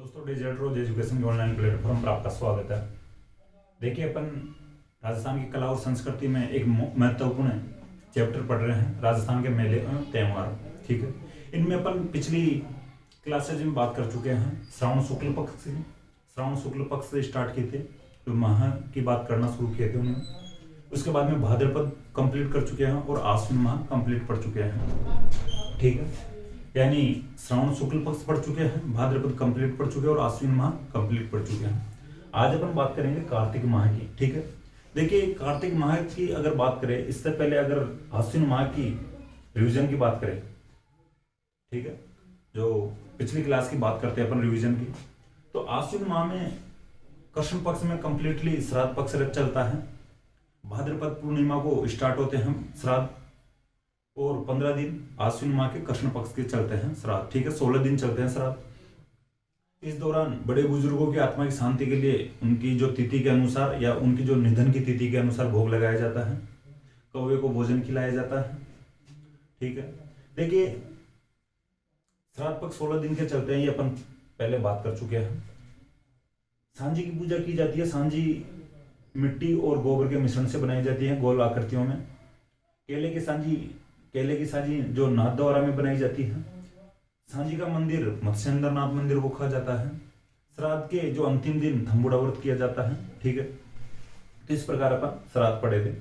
दोस्तों डिजिटल रोज एजुकेशन के online platform पर आपका स्वागत है। देखिए अपन राजस्थान की कला और संस्कृति में एक महत्वपूर्ण चैप्टर पढ़ रहे हैं, राजस्थान के मेले और त्यौहार। ठीक है, इनमें अपन पिछली क्लासेज में बात कर चुके हैं। श्रावण शुक्ल पक्ष से स्टार्ट किए थे, जो माह की बात करना शुरू किए थे उन्होंने। उसके बाद में भाद्रपद कंप्लीट कर चुके हैं और आश्विन माह कंप्लीट पढ़ चुके हैं। ठीक है, यानी श्रावण शुक्ल पक्ष पढ़ चुके हैं, भाद्रपद कंप्लीट पढ़ चुके हैं और आश्विन माह कंप्लीट पढ़ चुके हैं। आज अपन बात करेंगे कार्तिक माह की। ठीक है, देखिए कार्तिक माह की अगर बात करें, इससे पहले अगर आश्विन माह की रिवीजन की बात करें, ठीक है, जो पिछली क्लास की बात करते हैं अपन रिवीजन की, तो आश्विन माह में कृष्ण पक्ष में कंप्लीटली श्राद्ध पक्ष चलता है। भाद्रपद पूर्णिमा को स्टार्ट होते हैं श्राद्ध और 15 दिन आश्विन माह के कृष्ण पक्ष के चलते हैं श्राद्ध। ठीक है, 16 दिन चलते हैं श्राद्ध। इस दौरान बड़े बुजुर्गों की आत्मा की शांति के लिए उनकी जो तिथि के अनुसार या उनकी जो निधन की तिथि के अनुसार भोग लगाया जाता है, कौवे को भोजन खिलाया जाता है। ठीक है, देखिए श्राद्ध पक्ष 16 दिन के चलते हैं, ये अपन पहले बात कर चुके हैं। सांझी की पूजा की जाती है। सांझी मिट्टी और गोबर के मिश्रण से बनाई जाती है, गोल आकृतियों में। केले की सांझी जो नाथद्वारा में बनाई जाती है। सांझी का मंदिर मत्स्येंद्र नाथ मंदिर वो कहा जाता है। श्राद्ध के जो अंतिम दिन थम्बुड़ा व्रत किया जाता है। ठीक है, तो इस प्रकार अपन श्राद्ध पढ़े थे।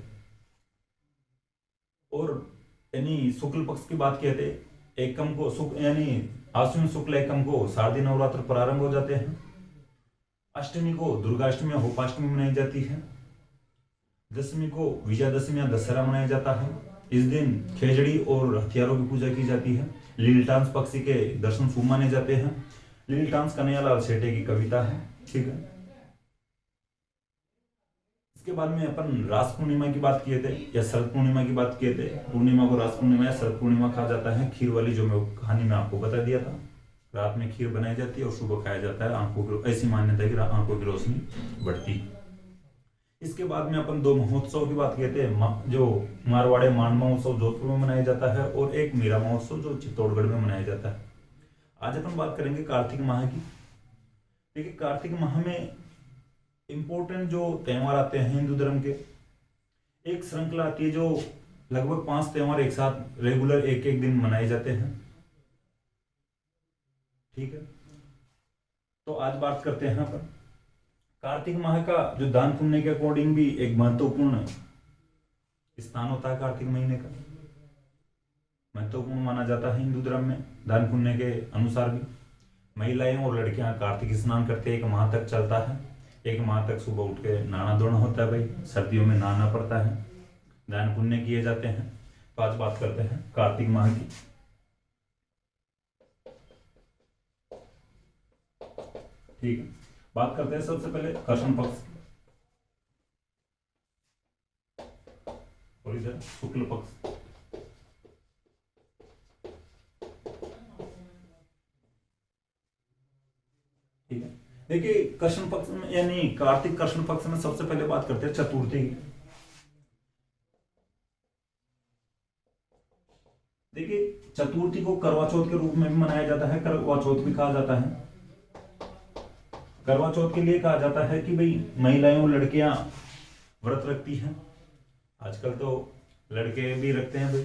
और यानी शुक्ल पक्ष की बात किए थे, एकम को यानी आश्विन शुक्ल एकम को शारदीय नवरात्र प्रारंभ हो जाते हैं। अष्टमी को दुर्गाष्टमी या होपाष्टमी मनाई जाती है। दशमी को विजयादशमी या दशहरा मनाया जाता है। इस दिन खेजड़ी और हथियारों की पूजा की जाती है। लीलटांस पक्षी के दर्शन शुभ माने जाते हैं। लीलटांस कन्हैयालाल सेठे की कविता है। ठीक है, इसके बाद में अपन रास पूर्णिमा की बात किए थे या शरद पूर्णिमा की बात किए थे। पूर्णिमा को रास पूर्णिमा या शरद पूर्णिमा कहा जाता है। खीर वाली जो मैं कहानी में आपको बता दिया था, रात में खीर बनाई जाती है और सुबह खाया जाता है। आंखों की ऐसी मान्यता है कि आंखों की रोशनी बढ़ती। इसके बाद में अपन 2 महोत्सव की बात किए थे, जो मारवाड़े मान महोत्सव जोधपुर में मनाया जाता है और एक मीरा महोत्सव जो चित्तौड़गढ़ में मनाया जाता है। आज अपन बात करेंगे कार्तिक माह की। देखिए कार्तिक माह में इंपॉर्टेंट जो त्यौहार आते हैं हिंदू धर्म के, एक श्रृंखला आती है जो लगभग 5 त्यौहार एक साथ रेगुलर एक एक दिन मनाए जाते हैं। ठीक है, तो आज बात करते हैं अपन कार्तिक माह का जो दान पुण्य के अकॉर्डिंग भी एक महत्वपूर्ण स्थान होता है। कार्तिक महीने का महत्वपूर्ण माना जाता है हिंदू धर्म में। दान पुण्य के अनुसार भी महिलाएं और लड़कियां कार्तिक स्नान करते हैं। 1 माह तक चलता है। 1 माह तक सुबह उठ के नहाना धोना होता है। भाई सर्दियों में नहाना पड़ता है, दान पुण्य किए जाते हैं। तो आज बात करते हैं कार्तिक माह की। ठीक है, बात करते हैं सबसे पहले कृष्ण पक्ष और इधर शुक्ल पक्ष। ठीक है, देखिए कृष्ण पक्ष में यानी कार्तिक कृष्ण पक्ष में सबसे पहले बात करते हैं चतुर्थी की। देखिए चतुर्थी को करवा चौथ के रूप में भी मनाया जाता है, करवा चौथ भी कहा जाता है। करवा चौथ के लिए कहा जाता है कि भाई महिलाएं और लड़कियां व्रत रखती हैं। आजकल तो लड़के भी रखते हैं भाई,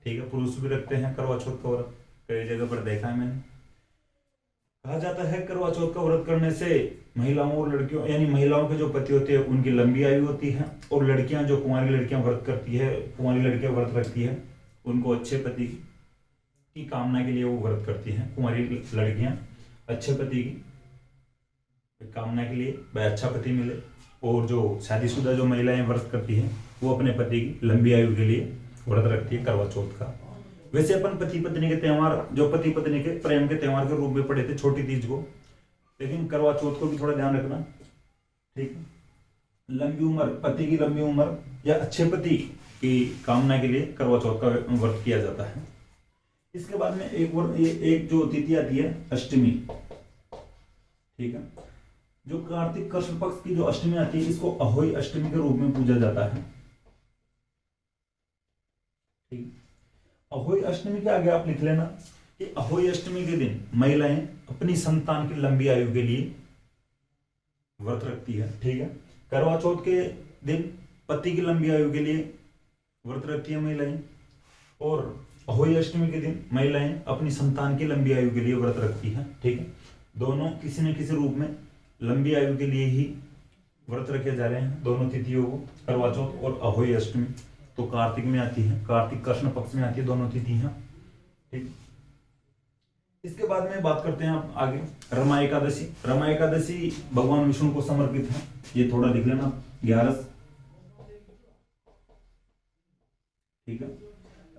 ठीक है, पुरुष भी रखते हैं करवा चौथ का व्रत। कई जगह पर देखा है मैंने। कहा जाता है करवा चौथ का व्रत करने से महिलाओं और लड़कियों यानी महिलाओं के जो पति होते हैं उनकी लंबी आयु होती है, और लड़कियां जो कुंवारी लड़कियां व्रत करती है, कुंवारी लड़कियां व्रत रखती है, उनको अच्छे पति की कामना के लिए वो व्रत करती हैं। कुंवारी लड़कियां अच्छे पति की कामना के लिए भाई अच्छा पति मिले, और जो शादीशुदा जो महिलाएं व्रत करती हैं वो अपने पति की लंबी आयु के लिए व्रत रखती है करवा चौथ का। वैसे अपन पति पत्नी के त्यौहार जो पति पत्नी के प्रेम के त्यौहार के रूप में पढ़े थे छोटी तीज को, लेकिन करवा चौथ को भी थोड़ा ध्यान रखना। ठीक है, लंबी उम्र, पति की लंबी उम्र या अच्छे पति की कामना के लिए करवा चौथ का व्रत किया जाता है। इसके बाद में एक जो तिथि आती है अष्टमी। ठीक है, जो कार्तिक कृष्ण पक्ष की जो अष्टमी आती है इसको अहोई अष्टमी के रूप में पूजा जाता है। ठीक, अहोई अष्टमी के आगे आप लिख लेना कि अहोई अष्टमी के दिन महिलाएं अपनी संतान की लंबी आयु के लिए व्रत रखती है। ठीक है। करवा चौथ के दिन पति की लंबी आयु के लिए व्रत रखती है महिलाएं, और अहोई अष्टमी के दिन महिलाएं अपनी संतान की लंबी आयु के लिए व्रत रखती है। ठीक है। दोनों किसी न किसी रूप में लंबी आयु के लिए ही व्रत रखे जा रहे हैं, दोनों तिथियों को, करवा चौथ और अहोई अष्टमी। तो कार्तिक में आती है, कार्तिक कृष्ण पक्ष में आती है दोनों तिथियां। ठीक। इसके बाद में बात करते हैं आप आगे रमा एकादशी। रमा एकादशी भगवान विष्णु को समर्पित है, ये थोड़ा लिख लेना 11। ठीक है।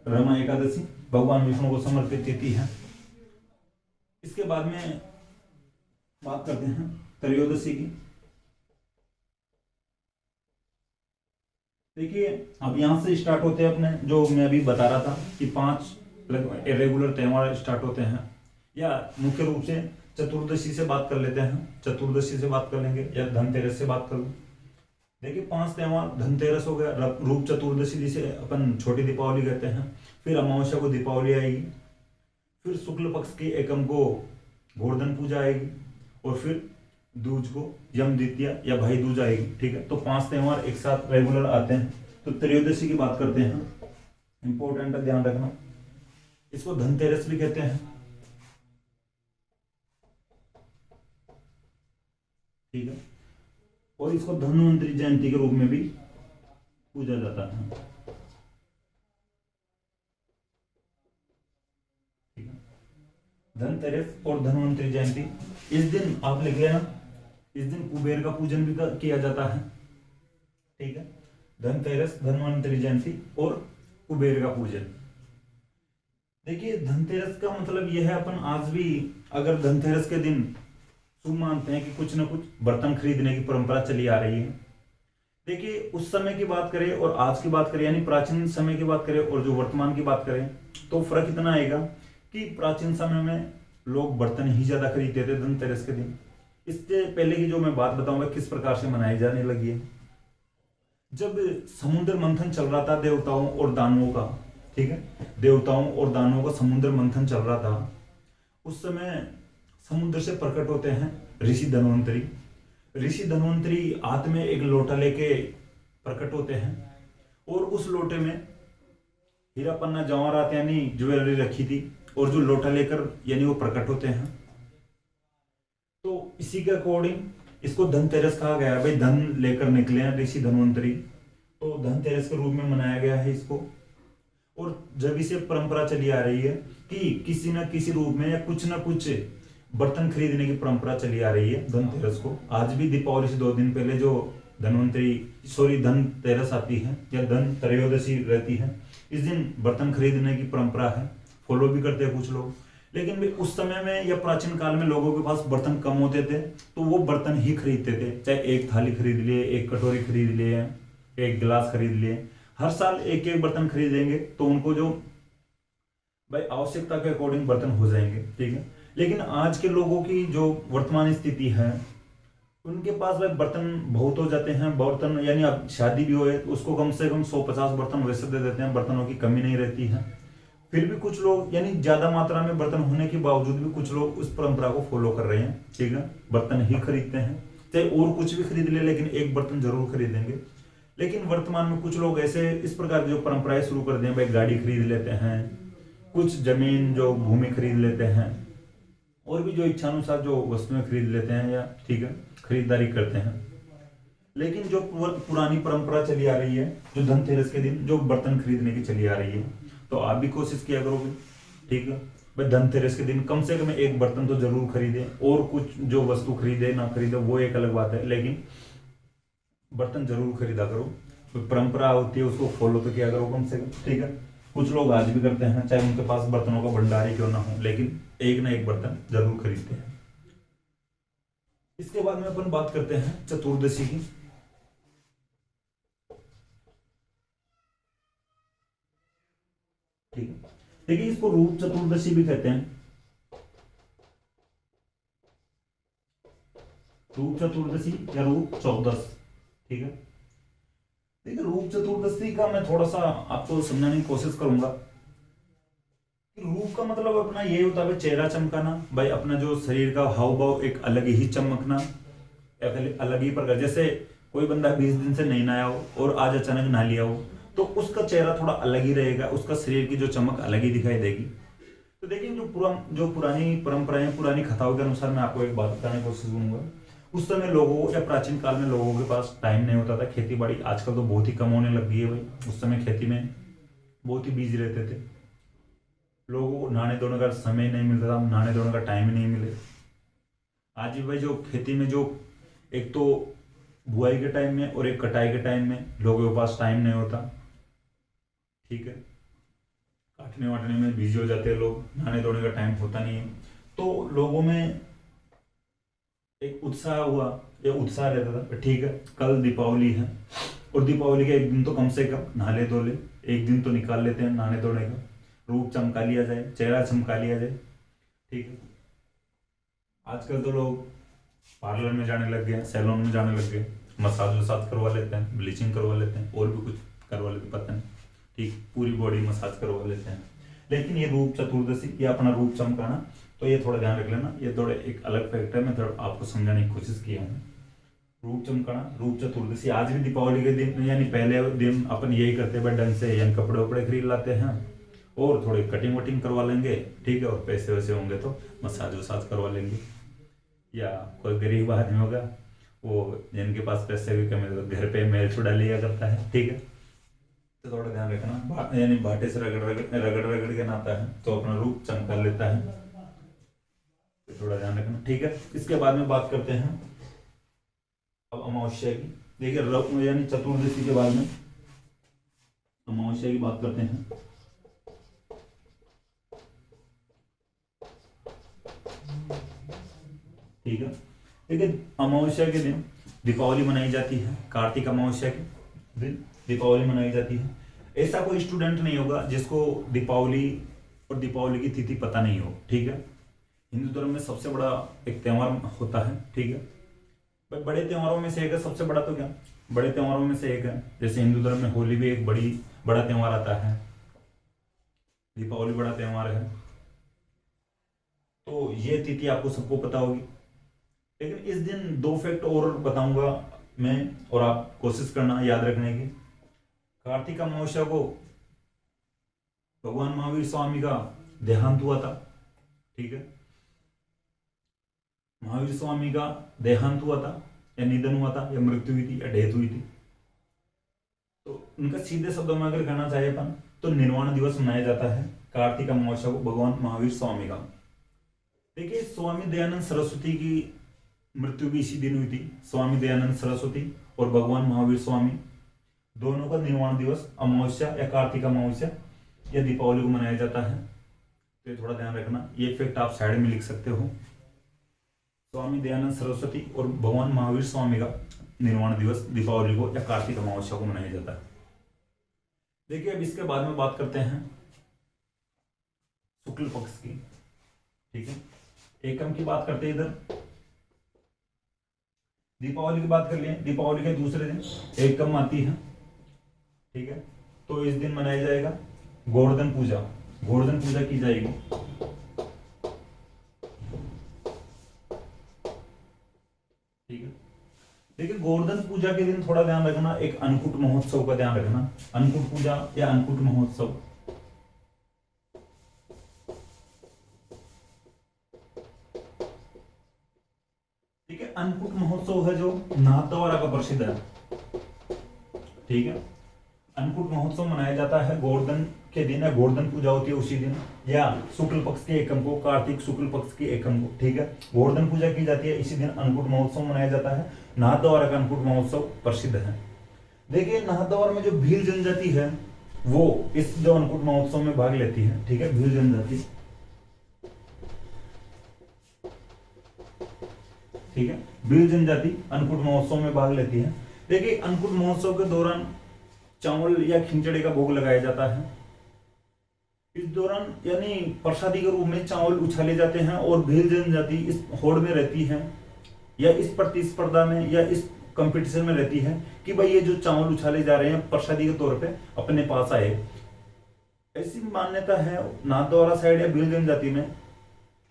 रमा एकादशी भगवान विष्णु को समर्पित तिथि है। इसके बाद में बात करते हैं त्रयोदशी की। देखिए अब यहां से स्टार्ट होते हैं अपने, जो मैं अभी बता रहा था कि 5 इरेगुलर त्योहार स्टार्ट होते हैं, या मुख्य रूप से चतुर्दशी से बात कर लेते हैं, चतुर्दशी से बात कर लेंगे या धनतेरस से बात कर लें। देखिए 5 त्योहार, धनतेरस हो गया, रूप चतुर्दशी जिसे अपन छोटी दीपावली कहते हैं, फिर अमावस्या को दीपावली आएगी, फिर शुक्ल पक्ष की एकम को गोवर्धन पूजा आएगी, और फिर दूज को यम द्वितीया या भाई दूज आएगी। ठीक है। तो 5 त्योहार एक साथ रेगुलर आते हैं। तो त्रयोदशी की बात करते हैं, इंपॉर्टेंट है, ध्यान रखना। इसको धनतेरस भी कहते हैं। ठीक है। और इसको धन्वंतरि जयंती के रूप में भी पूजा जाता है। ठीक है। धनतेरस और धन्वंतरि जयंती, इस दिन आप लिख लेना, इस दिन कुबेर का पूजन भी किया जाता है। ठीक है। धनतेरस, धन्वंतरि जयंती और कुबेर का पूजन। देखिए धनतेरस का मतलब यह है, अपन आज भी अगर धनतेरस के दिन शुभ मानते हैं कि कुछ ना कुछ बर्तन खरीदने की परंपरा चली आ रही है। देखिए उस समय की बात करें और आज की बात करें, यानी प्राचीन समय की बात करें और जो वर्तमान की बात करें, तो फर्क इतना आएगा कि प्राचीन समय में लोग बर्तन ही ज्यादा खरीदते थे धनतेरस के दिन। इससे पहले की जो मैं बात बताऊंगा किस प्रकार से मनाई जाने लगी है। जब समुद्र मंथन चल रहा था देवताओं और दानवों का, ठीक है, देवताओं और दानवों का समुद्र मंथन चल रहा था, उस समय समुद्र से प्रकट होते हैं ऋषि धन्वंतरी। ऋषि धन्वंतरी हाथ में एक लोटा लेके प्रकट होते हैं, और उस लोटे में हीरा पन्ना जवाहरात यानी ज्वेलरी रखी थी, और जो लोटा लेकर यानी वो प्रकट होते हैं। तो इसी के अकॉर्डिंग इसको धनतेरस कहा गया है। भाई धन लेकर निकले हैं ऋषि धन्वंतरी, तो धनतेरस के रूप में मनाया गया है इसको। और जब इसे परंपरा चली आ रही है कि किसी न किसी रूप में या कुछ ना कुछ बर्तन खरीदने की परंपरा चली आ रही है धनतेरस को। आज भी दीपावली से 2 दिन पहले जो धनतेरस आती है या धन त्रयोदशी रहती है, इस दिन बर्तन खरीदने की परंपरा है, फॉलो भी करते हैं कुछ लोग। लेकिन भी उस समय में या प्राचीन काल में लोगों के पास बर्तन कम होते थे, तो वो बर्तन ही खरीदते थे। चाहे एक थाली खरीद लिए, एक कटोरी खरीद लिए, एक गिलास खरीद लिए, हर साल एक एक बर्तन खरीदेंगे तो उनको जो भाई आवश्यकता के अकॉर्डिंग बर्तन हो जाएंगे। ठीक है। लेकिन आज के लोगों की जो वर्तमान स्थिति है, उनके पास भाई बर्तन बहुत हो जाते हैं। बर्तन यानी अब शादी भी हो उसको कम से कम 150 बर्तन वैसे दे देते हैं, बर्तनों की कमी नहीं रहती है। फिर भी कुछ लोग यानी ज्यादा मात्रा में बर्तन होने के बावजूद भी कुछ लोग उस परंपरा को फॉलो कर रहे हैं। ठीक है। बर्तन ही खरीदते हैं, चाहे और कुछ भी खरीद ले, लेकिन एक बर्तन जरूर खरीदेंगे। लेकिन वर्तमान में कुछ लोग ऐसे इस प्रकार की जो परंपराएं शुरू कर दें, भाई गाड़ी खरीद लेते हैं, कुछ जमीन जो भूमि खरीद लेते हैं, और भी जो इच्छानुसार जो वस्तुएं खरीद लेते हैं, या ठीक है खरीदारी करते हैं। लेकिन जो पुरानी परंपरा चली आ रही है, जो धनतेरस के दिन जो बर्तन खरीदने की चली आ रही है, तो आप भी कोशिश किया करोगे। ठीक है। भाई धनतेरस के दिन कम से कम एक बर्तन तो जरूर खरीदे, और कुछ जो वस्तु खरीदे ना खरीदे वो एक अलग बात है, लेकिन बर्तन जरूर खरीदा करो। तो परंपरा होती है उसको फॉलो तो किया करो कम से कम। ठीक है। कुछ लोग आज भी करते हैं, चाहे उनके पास बर्तनों का भंडार ही क्यों ना हो, लेकिन एक ना एक बर्तन जरूर खरीदते हैं। इसके बाद में अपन बात करते हैं चतुर्दशी की। ठीक है। देखिए इसको रूप चतुर्दशी भी कहते हैं। रूप चतुर्दशी या रूप चौदस। ठीक है। देखिए रूप चतुर्दशी का मैं थोड़ा सा आपको समझाने की कोशिश करूंगा। रूप का मतलब अपना ये होता है भाई, चेहरा चमकाना भाई, अपना जो शरीर का हाव भाव एक अलग ही चमकना, एक अलग ही प्रकार। जैसे कोई बंदा 20 दिन से नहीं नहाया हो और आज अचानक नहा लिया हो, तो उसका चेहरा थोड़ा अलग ही रहेगा, उसका शरीर की जो चमक अलग ही दिखाई देगी। तो देखिए जो पुरानी परंपराएं, पुरानी कथाओं के अनुसार मैं आपको एक बात बताने की कोशिश करूंगा। उस समय लोगों या प्राचीन काल में लोगों के पास टाइम नहीं होता था खेती बाड़ी, आजकल तो बहुत ही कम होने लग गई है भाई। उस समय खेती में बहुत ही बिजी रहते थे लोगों को, नहाने धोने का समय नहीं मिलता था, नहाने धोने का टाइम ही नहीं मिले। आज भी भाई जो खेती में जो एक तो बुआई के टाइम में और एक कटाई के टाइम में लोगों के पास टाइम नहीं होता, ठीक है, काटने वाटने में बिजी हो जाते हैं लोग, नहाने धोने का टाइम होता नहीं है। तो लोगों में एक उत्साह हुआ, या उत्साह रहता था ठीक है कल दीपावली है, और दीपावली का एक दिन तो कम से कम नहाले धोले, एक दिन तो निकाल लेते हैं नहाने धोने का, रूप चमका लिया जाए, चेहरा चमका लिया जाए, ठीक है। आजकल तो लोग पार्लर में जाने लग गए, सैलून में जाने लग गए, मसाज वसाज करवा लेते हैं, ब्लीचिंग करवा लेते हैं, और भी कुछ करवा लेते हैं, पता नहीं, ठीक, पूरी बॉडी मसाज करवा लेते हैं। लेकिन ये रूप चतुर्दशी, ये अपना रूप चमकाना, तो ये थोड़ा ध्यान रख लेना, ये थोड़े एक अलग फैक्ट है, मैं थोड़ा आपको समझाने की कोशिश किया हूँ। रूप चमकाना, रूप चतुर्दशी, आज भी दीपावली के दिन यानी पहले दिन अपन यही करते हैं, ढंग से यानी कपड़े वपड़े खरीद लाते हैं और थोड़ी कटिंग वटिंग करवा लेंगे, ठीक है, और पैसे वैसे होंगे तो मसाज वसाज करवा लेंगे। या कोई गरीब आदमी होगा वो, जिनके पास पैसे भी कम है, तो घर पे मेल छुड़ा लिया करता है, ठीक है। तो थोड़ा ध्यान रखना, यानी भाटे से रगड़ रगड़ रगड़ रगड़ के नहाता है तो अपना रूप चमका लेता है, तो थोड़ा ध्यान रखना, ठीक है। इसके बाद में बात करते हैं अब अमावस्या की। देखिए यानी चतुर्दशी के बाद में अमावस्या की बात करते हैं। ठीक है, लेकिन अमावस्या के दिन दीपावली मनाई जाती है, कार्तिक अमावस्या के दिन दीपावली मनाई जाती है। ऐसा कोई स्टूडेंट नहीं होगा जिसको दीपावली और दीपावली की तिथि पता नहीं हो, ठीक है। हिंदू धर्म में सबसे बड़ा एक त्यौहार होता है, ठीक है, पर बड़े त्योहारों में से एक है, सबसे बड़ा तो क्या, बड़े त्योहारों में से एक है। जैसे हिंदू धर्म में होली भी एक बड़ा त्योहार आता है, दीपावली बड़ा त्योहार है, तो ये तिथि आपको सबको पता होगी। लेकिन इस दिन दो फैक्ट और बताऊंगा मैं, और आप कोशिश करना याद रखने की। कार्तिक अमावस्या को भगवान महावीर स्वामी का देहांत हुआ था, ठीक है, महावीर स्वामी का देहांत हुआ था, या निधन हुआ था, या मृत्यु हुई थी, या डेथ हुई थी। तो उनका सीधे शब्दों में अगर कहना चाहे अपन, तो निर्वाण दिवस मनाया जाता है कार्तिक अमावस्या को भगवान महावीर स्वामी का। देखिए स्वामी दयानंद सरस्वती की मृत्यु भी इसी दिन हुई थी। स्वामी दयानंद सरस्वती और भगवान महावीर स्वामी दोनों का निर्वाण दिवस अमावस्या या कार्तिक अमावस्या या दीपावली को मनाया जाता है, तो ये थोड़ा ध्यान रखना। ये फैक्ट आप साइड में लिख सकते हो। स्वामी दयानंद सरस्वती और भगवान महावीर स्वामी का निर्वाण दिवस दीपावली को या कार्तिक अमावस्या को मनाया जाता है। देखिए अब इसके बाद में बात करते हैं शुक्ल पक्ष की, ठीक है, एकम की बात करते हैं। इधर दीपावली की बात कर लिए, दीपावली के दूसरे दिन एकम आती है, ठीक है, तो इस दिन मनाया जाएगा गोवर्धन पूजा, गोवर्धन पूजा की जाएगी। ठीक है, देखिए गोवर्धन पूजा के दिन थोड़ा ध्यान रखना, एक अन्नकूट महोत्सव का ध्यान रखना। अन्नकूट पूजा या अन्नकूट महोत्सव, ठीक है, अन्नकूट महोत्सव है जो नाथद्वारा का प्रसिद्ध है, ठीक है। अन्नकूट महोत्सव मनाया जाता है गोवर्धन के दिन, है गोवर्धन पूजा होती है उसी दिन, या शुक्ल पक्ष के एकम को, कार्तिक शुक्ल पक्ष के एकम को, ठीक है, गोवर्धन पूजा की जाती है इसी दिन। अन्नकूट महोत्सव मनाया जाता है, नाथद्वारा का अन्नकूट महोत्सव प्रसिद्ध है। देखिए नाथद्वारा में जो भील जनजाति है वो इस जो अन्नकूट महोत्सव में भाग लेती है, ठीक है, भील जनजाति, ठीक है, भील जनजाति अन्नकूट महोत्सव में भाग लेती है। देखिए अन्नकूट महोत्सव के दौरान चावल या खिचड़ी का भोग लगाया जाता है। इस दौरान यानी प्रसादी के रूप में चावल उछाले जाते हैं और भील जनजाति इस होड़ में रहती है या इस प्रतिस्पर्धा में या इस कंपटीशन में रहती है कि भाई ये जो चावल उछाले जा रहे हैं प्रसादी के तौर पे अपने पास आए। ऐसी मान्यता है नाथद्वारा साइड या भील जनजाति में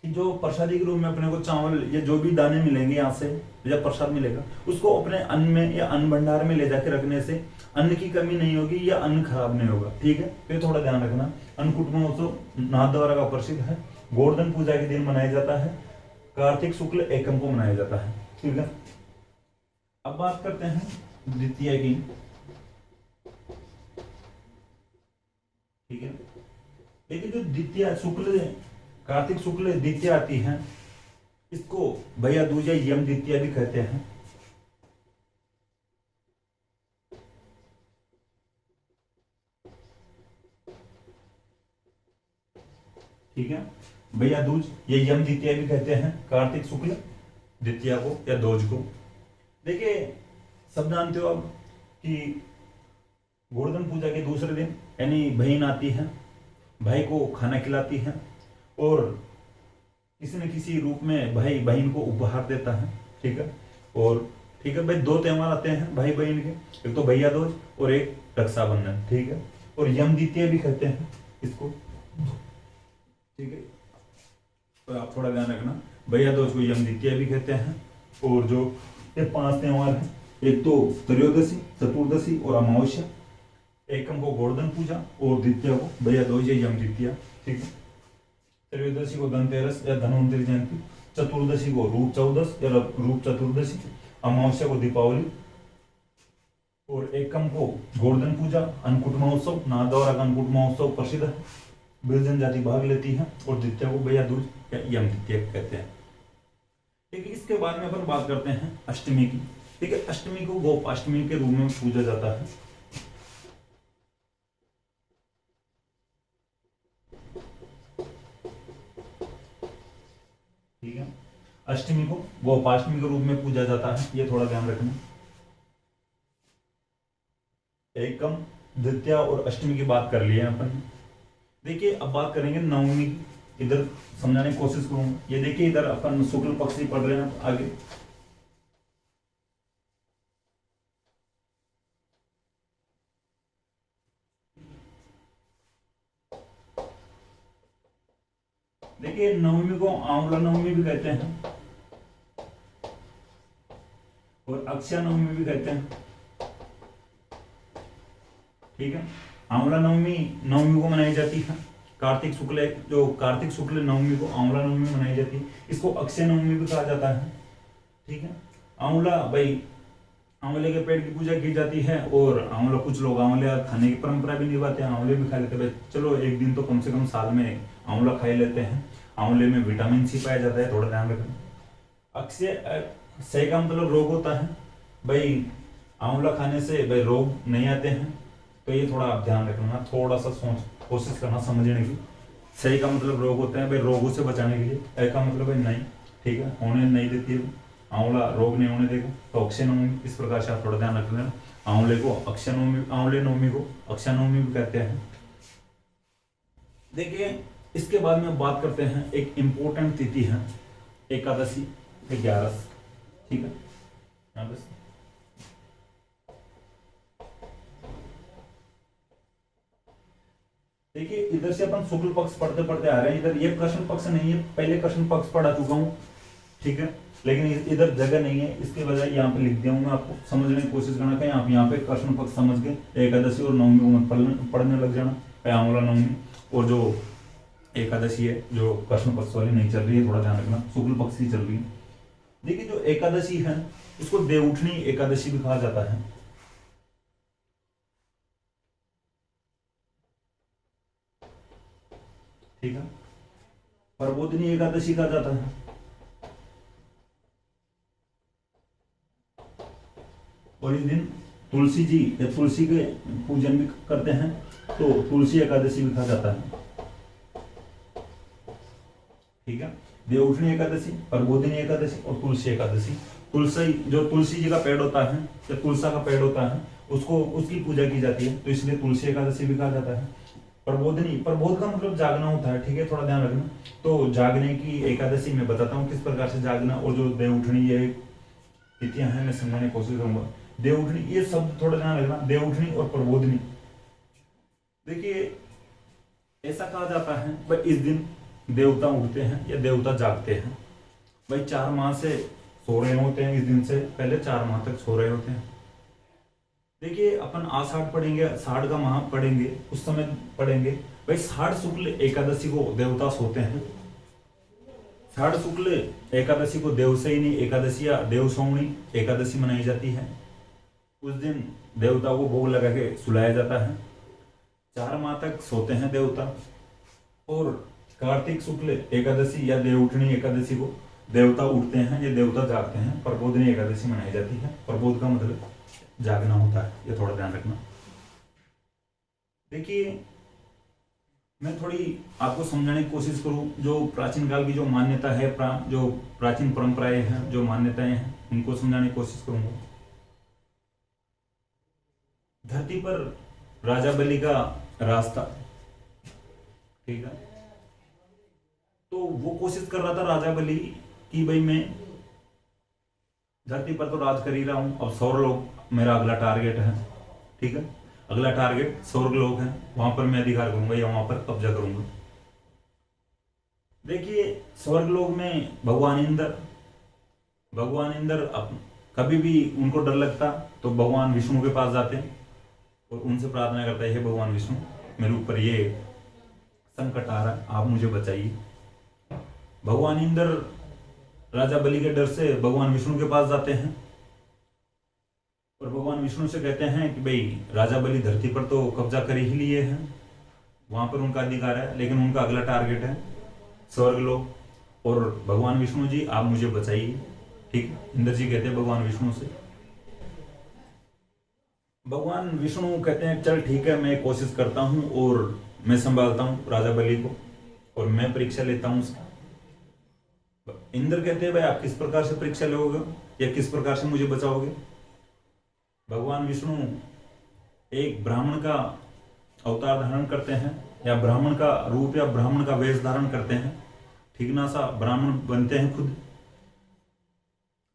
कि जो प्रसादी के रूप में अपने को चावल या जो भी दाने मिलेंगे यहाँ से या प्रसाद मिलेगा उसको अपने अन्न में या अन्न भंडार में ले जाके रखने से अन्न की कमी नहीं होगी या अन्न खराब नहीं होगा। ठीक है, तो ये थोड़ा ध्यान रखना। अन्नकूट महोत्सव नाथद्वारा का प्रसिद्ध है। गोवर्धन पूजा के दिन मनाया जाता है। कार्तिक शुक्ल एकम को मनाया जाता है। ठीक है, अब बात करते हैं द्वितीया की। ठीक है, लेकिन जो द्वितीया शुक्ल कार्तिक शुक्ल द्वितीया आती है इसको भैया दूज या यम द्वितीया भी कहते हैं। ठीक है, भैया दूज या यम द्वितीया भी कहते हैं कार्तिक शुक्ल द्वितीया को या दोज को। देखिए सब जानते हो अब कि गोवर्धन पूजा के दूसरे दिन यानी बहन आती है, भाई को खाना खिलाती है और किसी न किसी रूप में भाई बहन को उपहार देता है। ठीक है, और ठीक है भाई, दो त्यौहार आते हैं भाई बहन के, एक तो भैया दूज और एक रक्षाबंधन। ठीक है, और यम द्वितीया भी कहते हैं इसको। ठीक है, तो आप थोड़ा ध्यान रखना, भैया दूज को यम द्वितीया भी कहते हैं। और जो ये 5 त्यौहार हैं, एक तो त्रयोदशी, चतुर्दशी और अमावस्या, एकम को गोवर्धन पूजा और द्वितीया को भैया दूज या यम द्वितीया। ठीक है, त्रयोदशी को धनतेरस या धन्वंतरि जयंती, चतुर्दशी को रूप चौदस या रूप चतुर्दशी, अमावस्या को दीपावली और एकम को गोवर्धन पूजा। अन्नकूट महोत्सव नाथद्वारा का अन्नकूट महोत्सव प्रसिद्ध है, भील जनजाति भाग लेती है। और द्वितीया को भैया दूज या यम द्वितीया कहते हैं। ठीक है, इसके बाद में अपन बात करते हैं अष्टमी की। ठीक है, अष्टमी को गोपाष्टमी के रूप में पूजा जाता है। ठीक है, अष्टमी को गोपाष्टमी के रूप में पूजा जाता है, ये थोड़ा ध्यान रखना। एकम, द्वितीया और अष्टमी की बात कर ली है अपन। देखिए अब बात करेंगे नवमी की, इधर समझाने की कोशिश करूंगा। ये देखिए इधर अपन शुक्ल पक्ष ही पढ़ रहे हैं आगे। देखिए नवमी को आंवला नवमी भी कहते हैं और अक्षय नवमी भी कहते हैं। ठीक है, आंवला नवमी नवमी को मनाई जाती है। कार्तिक शुक्ल नवमी को आंवला नवमी मनाई जाती है। इसको अक्षय नवमी भी कहा जाता है। ठीक है, आंवला भाई आंवले के पेड़ की पूजा की जाती है और आंवला कुछ लोग आंवले खाने की परंपरा भी निभाते हैं, आंवले भी खा लेते हैं। भाई चलो एक दिन तो कम से कम साल में आंवला खा ही लेते हैं। आंवले में विटामिन सी पाया जाता है, थोड़ा ध्यान रखना। अक्षय का मतलब रोग होता है। भाई आंवला खाने से भाई रोग नहीं आते हैं, तो ये थोड़ा आप ध्यान रखना, थोड़ा सा कोशिश करना समझने की। सही का मतलब रोग होते हैं भाई, रोगों से बचाने के लिए। ए का मतलब भाई नहीं, ठीक है, होने नहीं देती है, आंवला रोग नहीं होने देगा। तो अक्षय नवमी इस प्रकार से आप थोड़ा ध्यान रख लेना। आंवले को अक्षय नवमी, आंवले नवमी को अक्षय नवमी भी कहते हैं। देखिए इसके बाद में बात करते हैं, एक इंपॉर्टेंट तिथि है एकादशी 11। ठीक है, देखिए इधर से अपन शुक्ल पक्ष पढ़ते पढ़ते आ रहे हैं। इधर ये कृष्ण पक्ष नहीं है, पहले कृष्ण पक्ष पढ़ा चुका हूँ। ठीक है, लेकिन इधर जगह नहीं है, इसके बजाय यहाँ पे लिख दिया हूँ मैं, आपको समझने की कोशिश करना। कहीं आप यहाँ पे कृष्ण पक्ष समझ के एकादशी और नवमी को मत पढ़ने लग जाना, आंवला नवमी और जो एकादशी है जो कृष्ण पक्ष वाली नहीं चल रही है, थोड़ा ध्यान रखना, शुक्ल पक्ष ही चल रही है। देखिए जो एकादशी है उसको देवउठनी एकादशी भी कहा जाता है। ठीक है, प्रबोधिनी एकादशी कहा जाता है। और इस दिन तुलसी जी या तुलसी के पूजन भी करते हैं, तो तुलसी एकादशी भी कहा जाता है। ठीक है, देवउठनी एकादशी, प्रबोधिनी एकादशी और तुलसी एकादशी। तुलसी जो तुलसी जी का पेड़ होता है या तुलसा का पेड़ होता है, उसको उसकी पूजा की जाती है, तो इसलिए तुलसी एकादशी भी कहा जाता है। प्रबोधिनी, प्रबोध का मतलब जागना होता है। ठीक है, थोड़ा ध्यान रखना। तो जागने की एकादशी मैं बताता हूँ किस प्रकार से जागना, और जो देवउठनी ये तिथियां हैं मैं समझाने की कोशिश करूंगा। देवउठनी ये सब थोड़ा ध्यान रखना, देवउठनी और प्रबोधिनी। देखिए ऐसा कहा जाता है भाई इस दिन देवता उठते हैं या देवता जागते हैं। भाई 4 माह से सो रहे होते हैं, इस दिन से पहले 4 माह तक सो रहे होते हैं। देखिए अपन आषाढ़ पढ़ेंगे, साढ़ का माह पढ़ेंगे, उस समय पढ़ेंगे भाई साढ़ शुक्ल एकादशी को देवता सोते हैं। साढ़ शुक्ल एकादशी को देवशयनी एकादशी या देवसौणी एकादशी मनाई जाती है। उस दिन देवता को भोग लगा के सुलाया जाता है। 4 माह तक सोते हैं देवता। और कार्तिक शुक्ल एकादशी या देवउठनी एकादशी को देवता उठते हैं या देवता जागते हैं। प्रबोधनी एकादशी मनाई जाती है। प्रबोध का मतलब जागना होता है, ये थोड़ा ध्यान रखना। देखिए मैं थोड़ी आपको समझाने की कोशिश करूं, जो प्राचीन काल की जो मान्यता है, जो प्राचीन परंपराएं हैं, जो मान्यताएं हैं, उनको समझाने की कोशिश करूंगा। धरती पर राजा बलि का रास्ता, ठीक है, तो वो कोशिश कर रहा था राजा बलि कि भाई मैं धरती पर तो राज कर ही रहा हूं, अब स्वर्गलोक मेरा अगला टारगेट है, ठीक है, अगला टारगेट स्वर्गलोक है, वहां पर मैं अधिकार करूंगा या वहां पर कब्जा करूंगा। देखिए स्वर्गलोक में भगवान इंद्र कभी भी उनको डर लगता तो भगवान विष्णु के पास जाते और उनसे प्रार्थना करता है, हे भगवान विष्णु मेरे ऊपर ये संकट आ रहा है, आप मुझे बचाइए। भगवान इंद्र राजा बलि के डर से भगवान विष्णु के पास जाते हैं और भगवान विष्णु से कहते हैं कि भाई राजा बलि धरती पर तो कब्जा कर ही लिए हैं, वहां पर उनका अधिकार है, लेकिन उनका अगला टारगेट है स्वर्गलोक और भगवान विष्णु जी आप मुझे बचाइए। ठीक, इंद्र जी कहते हैं भगवान विष्णु से। भगवान विष्णु कहते हैं चल ठीक है, मैं कोशिश करता हूं और मैं संभालता हूं राजा बलि को और मैं परीक्षा लेता हूं उसकी। इंद्र कहते हैं भाई आप किस प्रकार से परीक्षा लोगे या किस प्रकार से मुझे बचाओगे। भगवान विष्णु एक ब्राह्मण का अवतार धारण करते हैं या ब्राह्मण का रूप या ब्राह्मण का वेश धारण करते हैं, ठीक ना सा ब्राह्मण बनते हैं खुद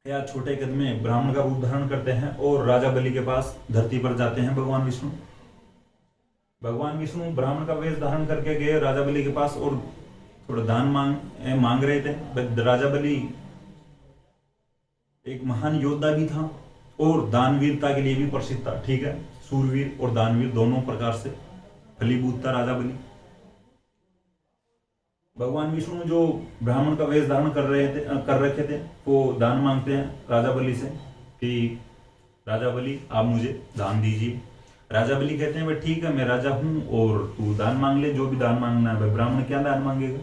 या छोटे कद में ब्राह्मण का रूप धारण करते हैं और राजा बलि के पास धरती पर जाते हैं भगवान विष्णु। भगवान विष्णु ब्राह्मण का वेश धारण करके गए राजा बलि के पास और थोड़ा दान मांग रहे थे। राजा बलि एक महान योद्धा भी था और दानवीरता के लिए भी प्रसिद्ध था, ठीक है, सूरवीर और दानवीर दोनों प्रकार से फलीभूत था राजा बलि। भगवान विष्णु जो ब्राह्मण का वेश धारण कर रखे थे वो दान मांगते हैं राजा बलि से कि राजा बलि आप मुझे दान दीजिए। राजा बलि कहते हैं भाई ठीक है, मैं राजा हूं और तू दान मांग ले, जो भी दान मांगना है। भाई ब्राह्मण क्या दान मांगेगा,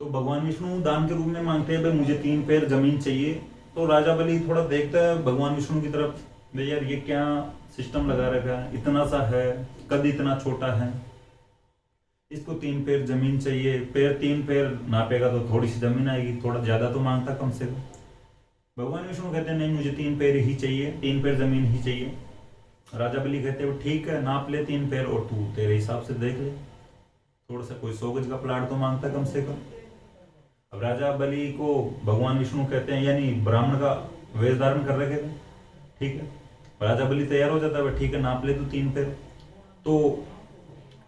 तो भगवान विष्णु दान के रूप में मांगते हैं भाई मुझे 3 पैर जमीन चाहिए। तो राजा बलि थोड़ा देखता है भगवान विष्णु की तरफ, भाई यार ये क्या सिस्टम लगा रखा है, इतना सा है, कद इतना छोटा है, इसको 3 पैर जमीन चाहिए। 3 पैर नापेगा तो थोड़ी सी जमीन आएगी, थोड़ा ज्यादा तो मांगता कम से कम। भगवान विष्णु कहते हैं नहीं मुझे 3 पैर ही चाहिए, 3 पैर जमीन ही चाहिए। राजा बलि कहते हैं ठीक है, नाप ले 3 पैर और तू तेरे हिसाब से देख ले, थोड़ा सा कोई 100 गज का प्लाट तो मांगता कम से कम। अब राजा बलि को भगवान विष्णु कहते हैं, यानी ब्राह्मण का वेश धारण कर रखे थे, ठीक है, राजा बलि तैयार हो जाता है, ठीक है नाप ले तू 3 पैर। तो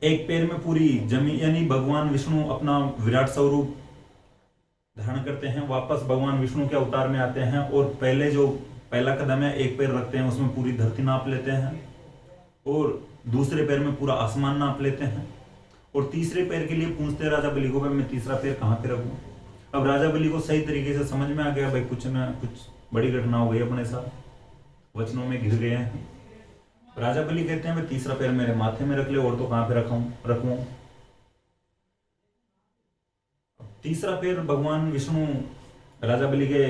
एक पैर में पूरी जमीन, यानी भगवान विष्णु अपना विराट स्वरूप धारण करते हैं, वापस भगवान विष्णु के अवतार में आते हैं और पहला कदम है 1 पैर रखते हैं, उसमें पूरी धरती नाप लेते हैं और दूसरे पैर में पूरा आसमान नाप लेते हैं और तीसरे पैर के लिए पूछते हैं राजा बलि को भाई मैं तीसरा पैर कहाँ पे रखूं। अब राजा बलि को सही तरीके से समझ में आ गया भाई कुछ ना कुछ बड़ी घटना हो गई अपने साथ, वचनों में घिर गए हैं। राजा बलि कहते हैं भाई तीसरा पैर मेरे माथे में रख ले, और तो कहां पे रखूं। तीसरा पैर भगवान विष्णु राजा बलि के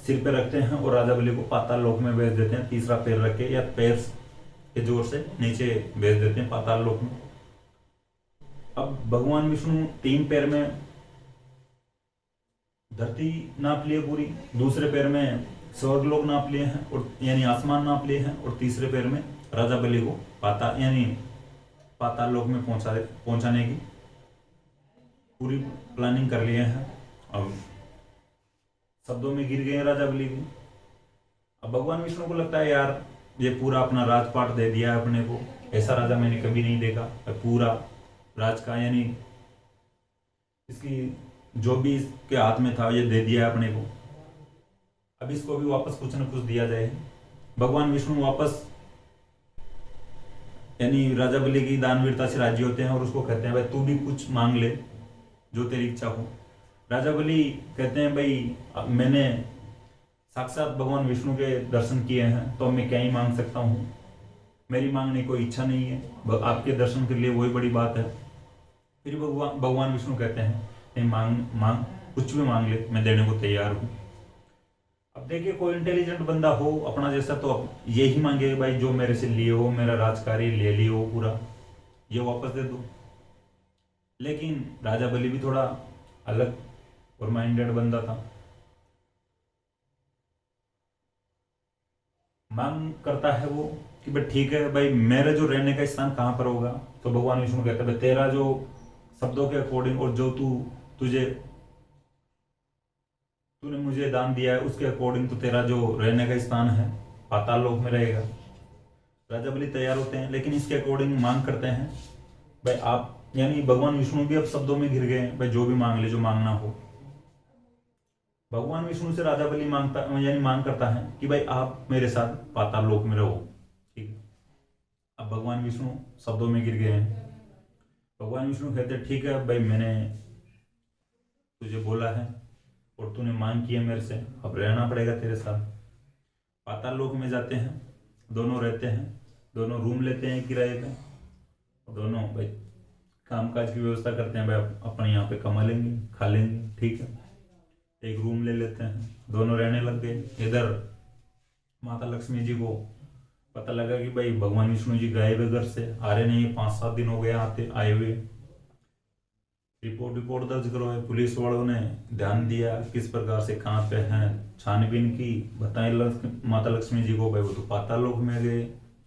सिर पे रखते हैं और राजा बलि को पाताल लोक में भेज देते हैं, तीसरा पैर रख के या पैर के जोर से नीचे भेज देते हैं पाताल लोक में। अब भगवान विष्णु 3 पैर में धरती नाप लिए पूरी, दूसरे पैर में स्वर्गलोक नाप लिए हैं और यानी आसमान नाप लिए हैं और तीसरे पैर में राजा बलि को पाताल लोक में पहुंचाने की पूरी प्लानिंग कर लिए हैं। अब शब्दों में गिर गए राजा बलि को। अब भगवान विष्णु को लगता है यार ये पूरा अपना राजपाट दे दिया है अपने को, ऐसा राजा मैंने कभी नहीं देखा, पूरा राज का, यानी इसकी जो भी इसके हाथ में था ये दे दिया है अपने को। अब इसको भी वापस कुछ न कुछ दिया जाए। भगवान विष्णु वापस यानी राजा बलि की दानवीरता से राजी होते हैं और उसको कहते हैं भाई तू भी कुछ मांग ले जो तेरी इच्छा हो। राजा बलि कहते हैं भाई मैंने साक्षात भगवान विष्णु के दर्शन किए हैं तो मैं क्या ही मांग सकता हूँ, मेरी मांगने कोई इच्छा नहीं है, आपके दर्शन के लिए वही बड़ी बात है। फिर भगवान विष्णु कहते हैं नहीं, मांग मांग कुछ भी मांग ले, मैं देने को तैयार हूँ। अब देखिए कोई इंटेलिजेंट बंदा हो अपना जैसा तो अब यही मांगे भाई जो मेरे से लिए हो, मेरा राजकारी ले लियो हो पूरा, ये वापस दे दो। लेकिन राजा बलि भी थोड़ा अलग और माइंडेड बंदा था। मांग करता है वो कि भाई ठीक है भाई मेरा जो रहने का स्थान कहाँ पर होगा। तो भगवान विष्णु कहते हैं भाई तेरा जो शब्दों के अकॉर्डिंग और जो तूने मुझे दान दिया है उसके अकॉर्डिंग तो तेरा जो रहने का स्थान है पाताल लोक में रहेगा। राजा बलि तैयार होते हैं लेकिन इसके अकॉर्डिंग मांग करते हैं भाई आप, यानी भगवान विष्णु भी अब शब्दों में घिर गए हैं भाई जो भी मांग ले, जो मांगना हो। भगवान विष्णु से राजा बलि मांगता यानी मांग करता है कि भाई आप मेरे साथ पाताल लोक में रहो। ठीक है, अब भगवान विष्णु शब्दों में गिर गए हैं। भगवान विष्णु कहते ठीक है भाई मैंने तुझे बोला है और तूने मांग की है मेरे से, अब रहना पड़ेगा तेरे साथ। पाताल लोक में जाते हैं, दोनों रहते हैं, दोनों रूम लेते हैं किराए पे, दोनों भाई कामकाज की व्यवस्था करते हैं भाई अपने यहाँ पे कमा लेंगे खा लेंगे। ठीक है, एक रूम ले लेते हैं, दोनों रहने लग गए। इधर माता लक्ष्मी जी को पता लगा कि भाई भगवान विष्णु जी गायब है, घर से आ रहे नहीं, 5-7 दिन हो गए आए हुए। रिपोर्ट दर्ज करो है, पुलिस वालों ने ध्यान दिया किस प्रकार से कहाँ पे हैं, छानबीन की, बताए माता लक्ष्मी जी को भाई वो तो पाताल लोक में गए,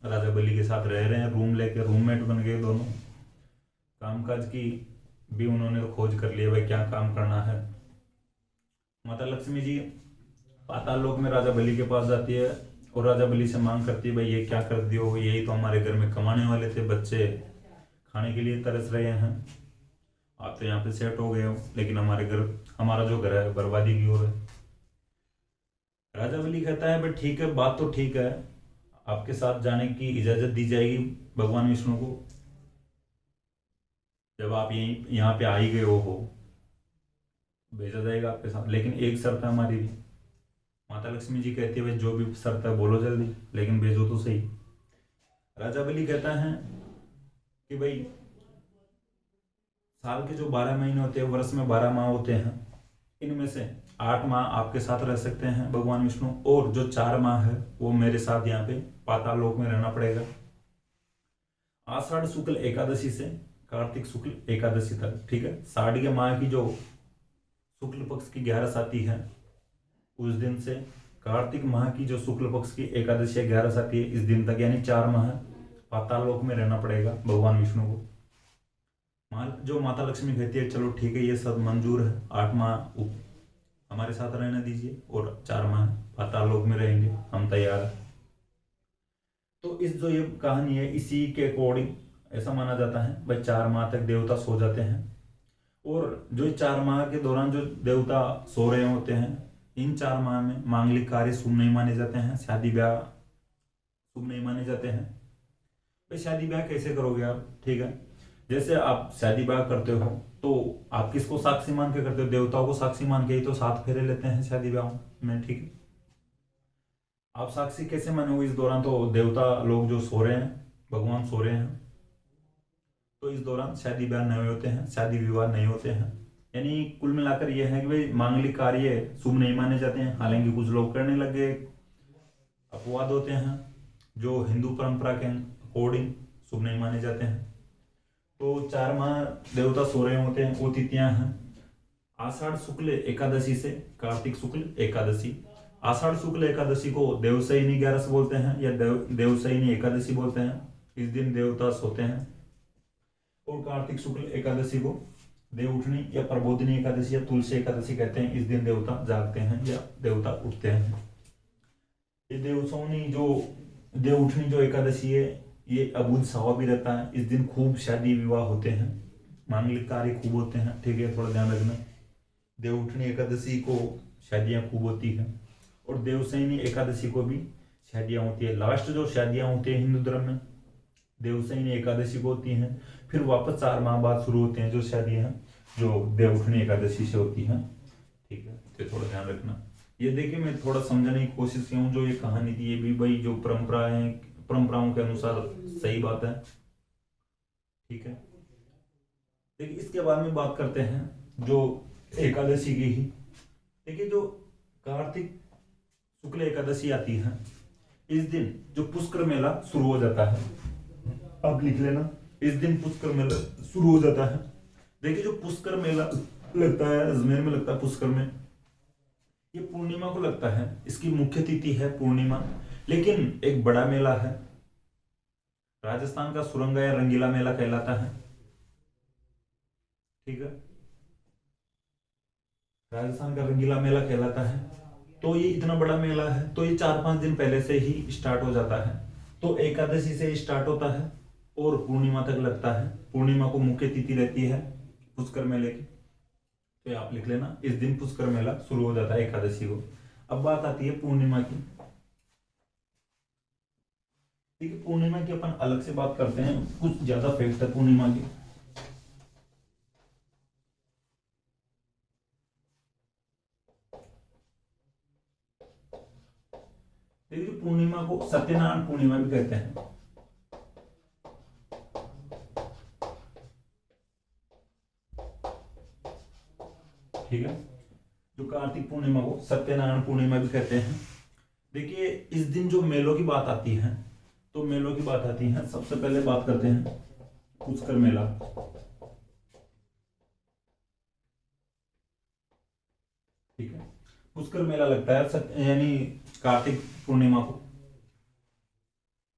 राजा बलि के साथ रह रहे हैं, रूम लेके रूममेट बन गए दोनों। कामकाज की भी उन्होंने तो खोज कर लिया भाई क्या काम करना है। माता लक्ष्मी जी पाताल लोक में राजा बलि के पास जाती है और राजा बलि से मांग करती है भाई ये क्या कर दियो, यही तो हमारे घर में कमाने वाले थे, बच्चे खाने के लिए तरस रहे हैं, आप तो यहाँ पे सेट हो गए हो, लेकिन हमारा जो घर है बर्बादी की ओर है। राजा बलि कहता है भाई ठीक है, बात तो ठीक है, आपके साथ जाने की इजाजत दी जाएगी भगवान विष्णु को, जब आप यहाँ पे आ ही गए हो भेजा जाएगा आपके साथ, लेकिन एक शर्त है हमारी भी। माता लक्ष्मी जी कहती है भाई जो भी शर्त है बोलो जल्दी, लेकिन भेजो तो सही। राजा बलि कहता है कि भाई साल के जो 12 महीने होते हैं, वर्ष में 12 माह होते हैं, इनमें से 8 माह आपके साथ रह सकते हैं भगवान विष्णु, और जो 4 माह है वो मेरे साथ यहाँ पे पाताल लोक में रहना पड़ेगा। आषाढ़ शुक्ल एकादशी से कार्तिक शुक्ल एकादशी तक। ठीक है, साढ़ के माह की जो शुक्ल पक्ष की 11 आती है उस दिन से कार्तिक माह की जो शुक्ल पक्ष की एकादशी 11 आती है इस दिन तक, यानी 4 माह पाताल लोक में रहना पड़ेगा भगवान विष्णु को। जो माता लक्ष्मी कहती है चलो ठीक है ये सब मंजूर है, 8 माह हमारे साथ रहने दीजिए और 4 माह पाताल लोक में रहेंगे, हम तैयार हैं। तो इस जो ये कहानी है इसी के अकॉर्डिंग ऐसा माना जाता है भाई 4 माह तक देवता सो जाते हैं, और जो 4 माह के दौरान जो देवता सो रहे होते हैं इन 4 माह में मांगलिक कार्य शुभ नहीं माने जाते हैं, शादी ब्याह शुभ नहीं माने जाते हैं। भाई शादी ब्याह कैसे करोगे आप? ठीक है, जैसे आप शादी ब्याह करते हो तो आप किसको साक्षी मान के करते हो? देवताओं को साक्षी मान के ही तो 7 फेरे लेते हैं शादी ब्याह में। ठीक है, आप साक्षी कैसे मानोगे इस दौरान? तो देवता लोग जो सो रहे हैं, भगवान सो रहे हैं, तो इस दौरान शादी ब्याह नहीं होते हैं, शादी विवाह नहीं होते हैं। यानी कुल मिलाकर यह है कि भाई मांगलिक कार्य शुभ नहीं माने जाते हैं। हालांकि कुछ लोग करने लग गए, अपवाद होते हैं जो हिंदू परंपरा के अकॉर्डिंग शुभ नहीं माने जाते हैं। तो 4 माह देवता सो रहे होते हैं, वो तिथियां हैं आषाढ़ शुक्ल एकादशी से कार्तिक शुक्ल एकादशी। आषाढ़ शुक्ल एकादशी को देवशयनी 11 बोलते हैं या देवशयनी एकादशी बोलते हैं, इस दिन देवता सोते हैं। और कार्तिक शुक्ल एकादशी को देवउठनी या प्रबोधिनी एकादशी या तुलसी एकादशी कहते हैं, इस दिन देवता जागते हैं या देवता उठते हैं। ये देवउठनी जो एकादशी है ये अबूझ सवा भी रहता है, इस दिन खूब शादी विवाह होते हैं। मांगलिक कार्य खूब होते हैं, ठीक है, थोड़ा ध्यान रखना। देवउठनी एकादशी को शादियां खूब होती है, और देवशयनी एकादशी को भी शादियां होती है। लास्ट जो शादियां होती है हिंदू धर्म में देवशयनी एकादशी को होती हैं, फिर वापस 4 माह बाद शुरू होते हैं जो शादियां हैं जो देवउठनी एकादशी से होती हैं, ठीक है, तो थोड़ा ध्यान रखना। ये देखिए मैं थोड़ा समझाने की कोशिश किया हूँ, जो ये कहानी थी ये भी भाई जो परंपराओं के अनुसार सही बात है, ठीक है। देखिए इसके बाद में बात करते हैं जो एकादशी की ही। देखिए जो कार्तिक शुक्ल एकादशी आती है, इस दिन जो पुष्कर मेला शुरू हो जाता है, आप लिख लेना, इस दिन पुष्कर मेला शुरू हो जाता है। देखिए जो पुष्कर मेला लगता है अजमेर में लगता है पुष्कर में, ये पूर्णिमा को लगता है, इसकी मुख्य तिथि है पूर्णिमा। लेकिन एक बड़ा मेला है, राजस्थान का सुरंगा या रंगीला मेला कहलाता है, ठीक है, राजस्थान का रंगीला मेला कहलाता है। तो ये इतना बड़ा मेला है, तो ये 4-5 दिन पहले से ही स्टार्ट हो जाता है। तो एकादशी से स्टार्ट होता है और पूर्णिमा तक लगता है। पूर्णिमा को मुख्य तिथि रहती है पुष्कर मेले की, तो आप लिख लेना, इस दिन पुष्कर मेला शुरू हो जाता है एकादशी को। अब बात आती है पूर्णिमा की। देखिए पूर्णिमा की अपन अलग से बात करते हैं, कुछ ज्यादा फैक्ट है पूर्णिमा की। देखिए पूर्णिमा को सत्यनारायण पूर्णिमा भी कहते हैं, ठीक है, जो कार्तिक पूर्णिमा को सत्यनारायण पूर्णिमा भी कहते हैं। देखिए इस दिन जो मेलों की बात आती है, तो मेलों की बात आती है, सबसे पहले बात करते हैं पुष्कर मेला, ठीक है, पुष्कर मेला लगता है यानी कार्तिक पूर्णिमा को।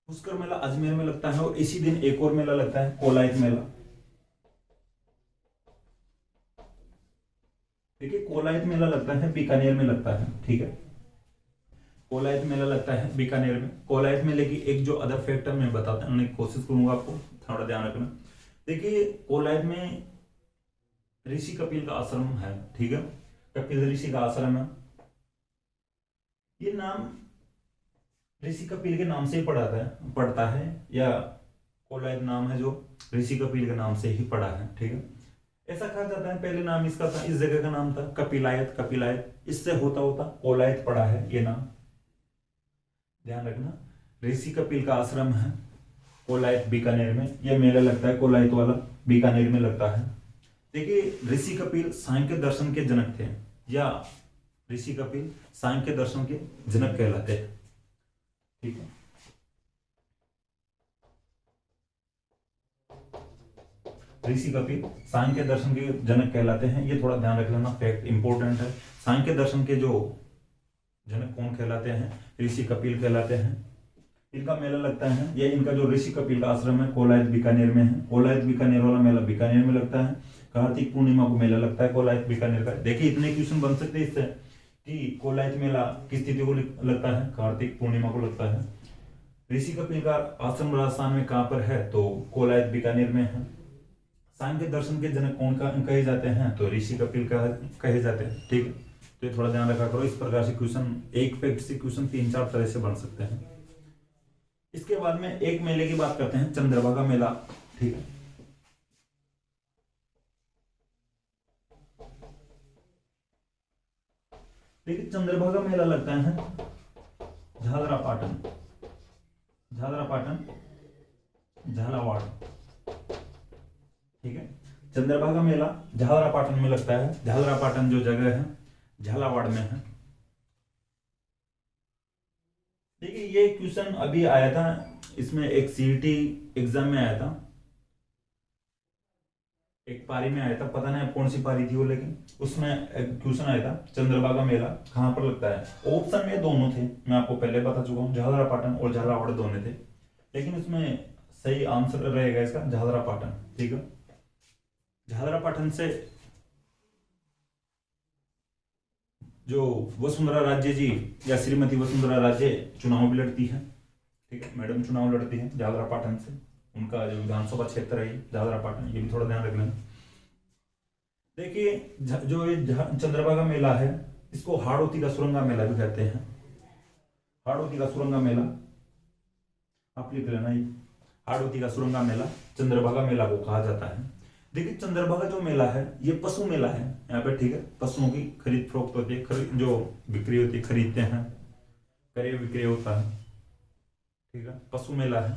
पुष्कर मेला अजमेर में लगता है, और इसी दिन एक और मेला लगता है कोलायत मेला। देखिए कोलायत मेला लगता है बीकानेर में लगता है, ठीक है, कोलायत मेला लगता है बीकानेर में। कोलायत मेले की एक जो अदर फैक्ट है मैं बताने की कोशिश करूंगा, आपको थोड़ा ध्यान रखना। देखिए कोलायत में ऋषि कपिल का आश्रम है, ठीक है, कपिल ऋषि का आश्रम है। ये नाम ऋषि कपिल के नाम से ही पड़ता है, या कोलायत नाम है जो ऋषि कपिल के नाम से ही पड़ा है, ठीक है। ऐसा कहा जाता है पहले नाम इसका था, इस जगह का नाम था कपिलायत, कपिलायत, इससे होता होता कोलायत पड़ा है ये नाम, ध्यान रखना। ऋषि कपिल का आश्रम है कोलायत बीकानेर में, यह मेला लगता है कोलायत वाला, बीकानेर में लगता है। देखिए ऋषि कपिल सांख्य दर्शन के जनक थे, या ऋषि कपिल सांख्य दर्शन के जनक कहलाते हैं, ठीक है। ऋषि कपिल सांख्य दर्शन के जनक कहलाते हैं, ये थोड़ा ध्यान रख लेना, फैक्ट इंपॉर्टेंट है। सांख्य दर्शन के जो जनक कौन कहलाते हैं, ऋषि कपिल कहलाते हैं। इनका मेला लगता है, ये इनका जो ऋषि कपिल का आश्रम है कोलायत बीकानेर में है। कोलायत बीकानेर वाला मेला बीकानेर में लगता है। कार्तिक पूर्णिमा को मेला लगता है कोलायत बीकानेर का। देखिए इतने क्वेश्चन बन सकते हैं इससे कि कोलायत मेला किस तिथि को लगता है, कार्तिक पूर्णिमा को लगता है। ऋषि कपिल का आश्रम राजस्थान में कहाँ पर है, तो कोलायत बीकानेर में है। सांख्य दर्शन के जनक कौन कहे जाते हैं, तो ऋषि कपिल का कहे जाते हैं, ठीक है। तो ये थोड़ा ध्यान रखा करो, इस प्रकार से क्वेश्चन, एक फैक्ट से क्वेश्चन 3-4 तरह से बन सकते हैं। इसके बाद में एक मेले की बात करते हैं, चंद्रभागा मेला, ठीक है। देखिए चंद्रभागा मेला लगता है झालरापाटन, झालावाड़, ठीक है। चंद्रभागा मेला झालरापाटन में लगता है। झालरापाटन जो जगह है झालावाड़ में है। देखिए ये क्वेश्चन अभी आया था, इसमें एक सीईटी एग्जाम में आया था, एक पारी में आया था, पता नहीं कौन सी पारी थी वो, लेकिन उसमें क्वेश्चन आया था चंद्रभागा मेला कहाँ पर लगता है। ऑप्शन में दोनों थे, मैं आपको पहले बता चुका हूँ, झालरापाटन और झालावाड़ दोनों थे, लेकिन उसमें सही आंसर रहेगा इसका झालरापाटन, ठीक है। झालरापाटन से जो वसुंधरा राजे जी या श्रीमती वसुंधरा राजे चुनाव भी लड़ती है, ठीक है, मैडम चुनाव लड़ती है झालरापाटन से। उनका जो विधानसभा क्षेत्र है झालरापाटन, ये भी थोड़ा ध्यान रख लेना। देखिए जो ये चंद्रभागा मेला है, इसको हाड़ौती का सुरंगा मेला भी कहते हैं। हाड़ौती का सुरंगा मेला आप लिख लेना, ये हाड़ौती का सुरंगा मेला चंद्रभागा मेला को कहा जाता है। देखिए चंद्रभागा जो मेला है ये पशु मेला है यहाँ पे, ठीक है। पशुओं की खरीद फरोख्त होती है, जो बिक्री होती है, खरीदते हैं, क्रय विक्रय होता है, ठीक है। पशु मेला है।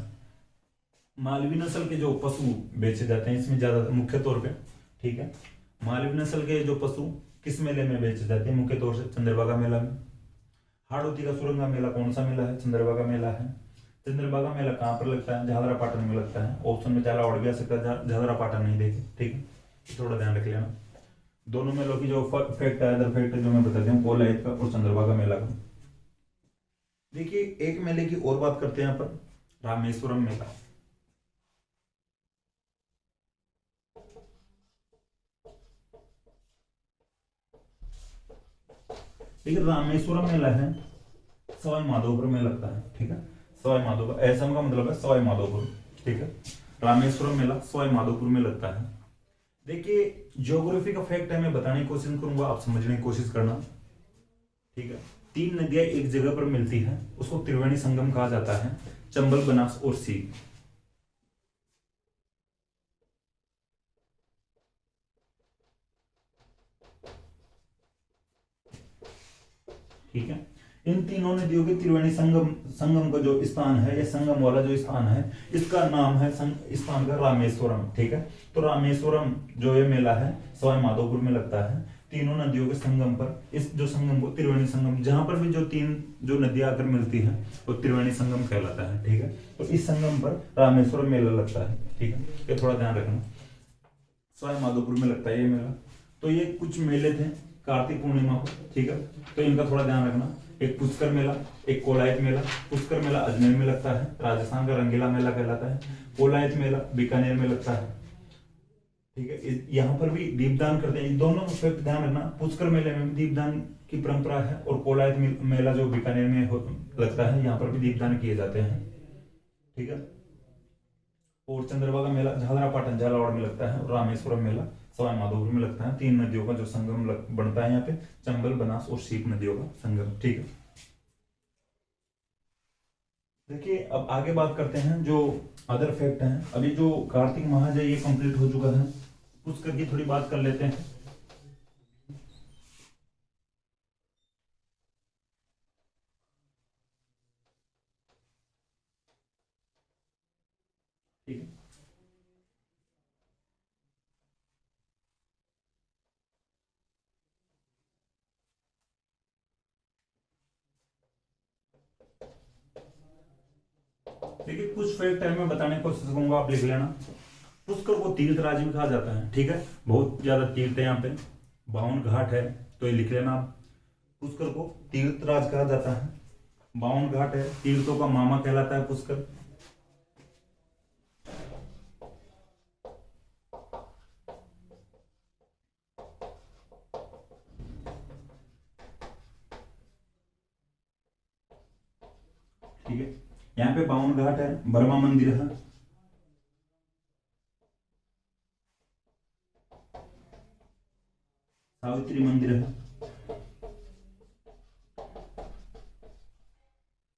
मालवी नस्ल के जो पशु बेचे जाते हैं इसमें ज्यादा मुख्य तौर पे, ठीक है। मालवी नस्ल के जो पशु किस मेले में बेचे जाते हैं? मुख्य तौर से चंद्रभागा मेला में। हाड़ौती का सुरंगा मेला कौन सा मेला है? चंद्रभागा मेला है। चंद्रभागा मेला कहाँ पर लगता है? झालरा पाटन में लगता है। ऑप्शन में झालावाड़ भी आ सकता है, झालरा पाटन नहीं देखे, ठीक है। थोड़ा ध्यान रख लेना। दोनों मेलों की जो फैक्ट है, अदर फैक्ट जो मैं बताती हूँ, कोलायत का और चंद्रभागा मेला का। देखिए एक मेले की और बात करते हैं यहाँ पर, रामेश्वरम मेला। देखिए रामेश्वरम मेला है सवाई माधोपुर में लगता है, ठीक है। सवाई माधोपुर, ऐसा का मतलब है सवाई माधोपुर, ठीक है। रामेश्वरम मेला सवाई माधोपुर में लगता है। देखिए ज्योग्राफी का फैक्ट है, मैं बताने की कोशिश करूंगा, आप समझने की कोशिश करना, ठीक है। 3 नदियां एक जगह पर मिलती है, उसको त्रिवेणी संगम कहा जाता है, चंबल, बनास और सीप। ठीक है। इन तीनों नदियों के त्रिवेणी संगम संगम का जो स्थान है, ये संगम वाला जो स्थान है, इसका नाम है स्थान का रामेश्वरम, ठीक है। तो रामेश्वरम जो ये मेला है सवाई माधोपुर में लगता है, तीनों नदियों के संगम पर। इस जो संगम को त्रिवेणी संगम, जहां पर भी जो 3 जो नदियां आकर मिलती हैं वो त्रिवेणी संगम कहलाता है, ठीक है। तो इस संगम पर रामेश्वरम मेला लगता है, ठीक है। ये थोड़ा ध्यान रखना, सवाई माधोपुर में लगता है ये मेला। तो ये कुछ मेले थे कार्तिक पूर्णिमा को, ठीक है। तो इनका थोड़ा ध्यान रखना। एक पुष्कर मेला, एक कोलायत मेला। पुष्कर मेला अजमेर में लगता है, राजस्थान का रंगीला मेला कहलाता है। कोलायत मेला बीकानेर में लगता है, ठीक है। यहाँ पर भी दीपदान करते हैं, दोनों फैक्ट ध्यान रखना। पुष्कर मेले में भी दीपदान की परंपरा है, और कोलायत मेला जो बीकानेर में लगता है, यहाँ पर भी दीपदान किए जाते हैं, ठीक है। और चंद्रभागा मेला झालरा पाटन झालावाड़ में लगता है, और रामेश्वरम मेला सवाई माधोपुर में लगता है। 3 नदियों का जो संगम बनता है यहाँ पे, चंबल, बनास और सीप नदियों का संगम, ठीक है। देखिए अब आगे बात करते हैं जो अदर फैक्ट हैं। अभी जो कार्तिक माह है ये कंप्लीट हो चुका है, पुष्कर की थोड़ी बात कर लेते हैं, ठीक है। देखिए कुछ फैक्ट है मैं बताने की कोशिश करूंगा, आप लिख लेना। पुष्कर को तीर्थराज भी कहा जाता है, ठीक है। बहुत ज्यादा तीर्थ है यहाँ पे, 52 घाट है, तो ये लिख लेना आप। पुष्कर को तीर्थराज कहा जाता है, 52 घाट है, तीर्थों का मामा कहलाता है पुष्कर। ठीक है। यहाँ पे 52 घाट है, बर्मा मंदिर है, सावित्री मंदिर है।